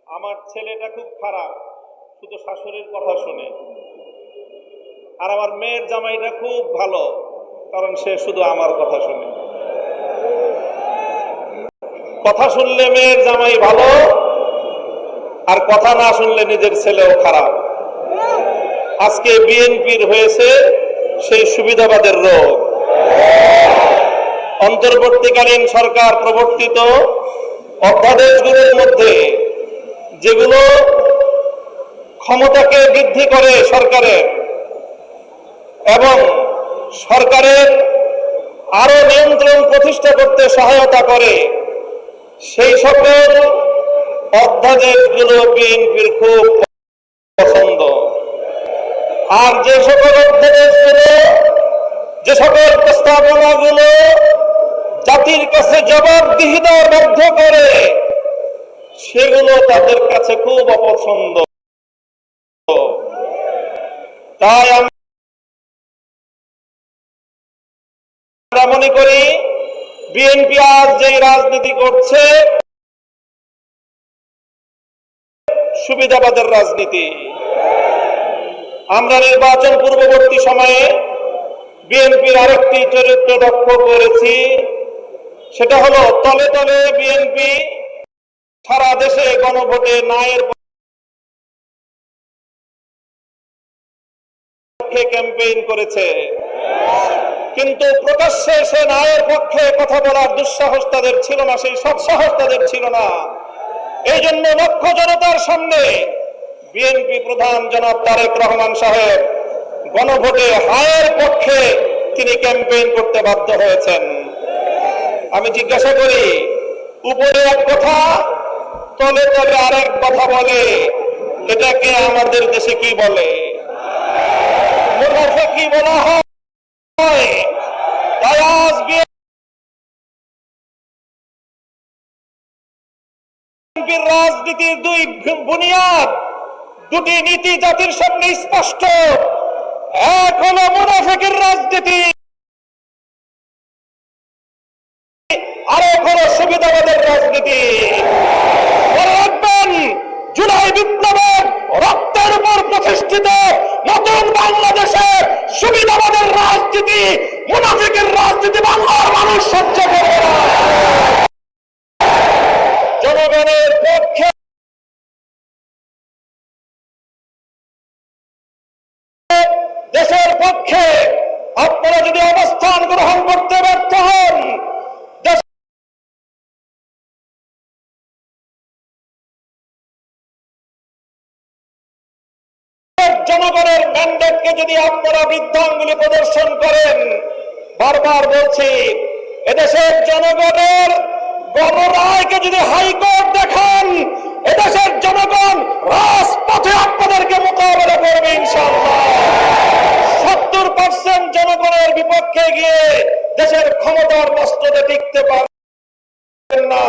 আমার ছেলেটা খুব খারাপ, শুধু শাশুড়ির কথা শুনে। আর আমার মেয়ের জামাইটা খুব ভালো, কারণ সে শুধু আমার কথা শুনে। কথা শুনলে মেয়ের জামাই ভালো, আর কথা না শুনলে নিজের ছেলেও খারাপ। আজকে বিএনপির হয়েছে সেই সুবিধাবাদের রোগ। অন্তর্বর্তীকালীন সরকার প্রবর্তিত অধ্যাদেশগুলোর মধ্যে যেগুলো ক্ষমতাকে বৃদ্ধি করে সরকারের এবং সরকারের আরো নিয়ন্ত্রণ প্রতিষ্ঠা করতে সহায়তা করে, সেই সকল অধ্যাদেশগুলো বিএনপির খুব পছন্দ। আর যে সকল অধ্যাদেশগুলো, যে সকল প্রস্তাবনাগুলো জাতির কাছে জবাবদিহিতা বাধ্য করে, সেগুলো তাদের কাছে খুব অপছন্দ। তাই আমরা মনে করি বিএনপি আজ যে রাজনীতি করছে সুবিধাবাদের রাজনীতি। আমরা নির্বাচন পূর্ববর্তী সময়ে বিএনপির আরেকটি চরিত্র লক্ষ্য করেছি, সেটা হলো তলে তলে বিএনপি সারা দেশে গণভোটে ন্যায়ের পক্ষে ক্যাম্পেইন করেছে, কিন্তু প্রকাশ্যে সে ন্যায়ের পক্ষে কথা বলার দুঃসাহস তাদের ছিল না, সেই সৎসাহস তাদের ছিল না। এই জন্য লক্ষ জনতার সামনে বিএনপি প্রধান জনাব তারেক রহমান সাহেব গণভোটে হায়ের পক্ষে তিনি ক্যাম্পেইন করতে বাধ্য হয়েছেন। আমি জিজ্ঞাসা করি, উপরে এক কথা তলে তলে আরেক কথা বলে, এটাকে আমাদের দেশে কি বলে? মুনাফিকি বলা হয়। তাই আজ বিএনপির রাজনীতির দুই বুনিয়াদ, দুটি নীতি জাতির সামনে স্পষ্ট। এক হলো মুনাফিকের রাজনীতি, আরেক হলো সুবিধাবাদের রাজনীতি। মনে রাখবেন, জুলাই বিপ্লবের রক্তের উপর প্রতিষ্ঠিত নতুন বাংলাদেশে সুবিধাবাদের রাজনীতি, মুনাফিকের রাজনীতি বাংলার মানুষ সহ্য করবে না। জনগণের পক্ষে দেশের পক্ষে আপনারা যদি অবস্থান গ্রহণ করতে ব্যর্থ হন, জনগণের ম্যান্ডেটকে যদি আপনারা বৃদ্ধাঙ্গুলি প্রদর্শন করেন, বারবার বলছি, এদেশের জনগণের গণরায়কে যদি হাইকোর্ট দেখান, এদেশের জনগণ রাজপথে আপনাদেরকে মোকাবেলা করবে ইনশাআল্লাহ। 70% জনগণের বিপক্ষে গিয়ে দেশের ক্ষমতার মস্তদে টিকতে পারবেন না।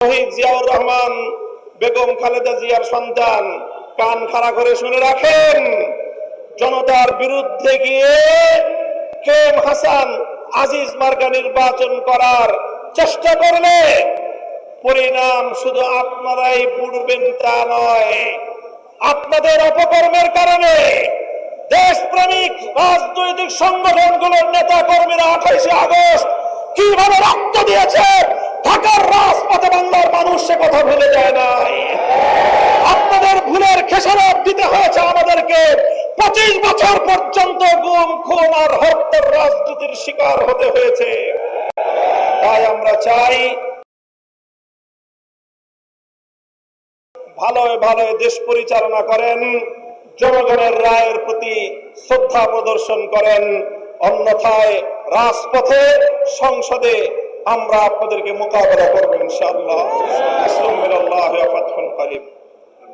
শহীদ জিয়াউর রহমান, বেগম খালেদা জিয়ার সন্তান, কান খাড়া করে শুনে রাখেন, জনতার বিরুদ্ধে গিয়ে কেম হাসান আজিজ মার্কা নির্বাচন করার চেষ্টা করলে পরিণাম শুধু আপনারাই পড়বেন তা নয়, আপনাদের অপকর্মের কারণে দেশপ্রেমিক রাজনৈতিক সংগঠনগুলোর নেতা কর্মীরা 28 আগস্ট কিভাবে রক্ত দিয়েছে ঢাকার রাজপথে বাংলার মানুষ সে কথা ভুলে যায় নাই। আপনাদের ভুলের খেসারত দিতে হয়েছে আমাদেরকে। 25 বছর পর্যন্ত গুম খুন আর হত্যার রাজনীতির শিকার হতে হয়েছে। তাই আমরা চাই ভালো ভালো দেশ পরিচালনা করেন, জনগণের রায়ের প্রতি শ্রদ্ধা প্রদর্শন করেন, অন্যথায় রাজপথে সংসদে আমরা আপনাদেরকে মোকাবেলা করবো ইনশাআল্লাহ। বিসমিল্লাহ ওয়া ফাতহুন করিম।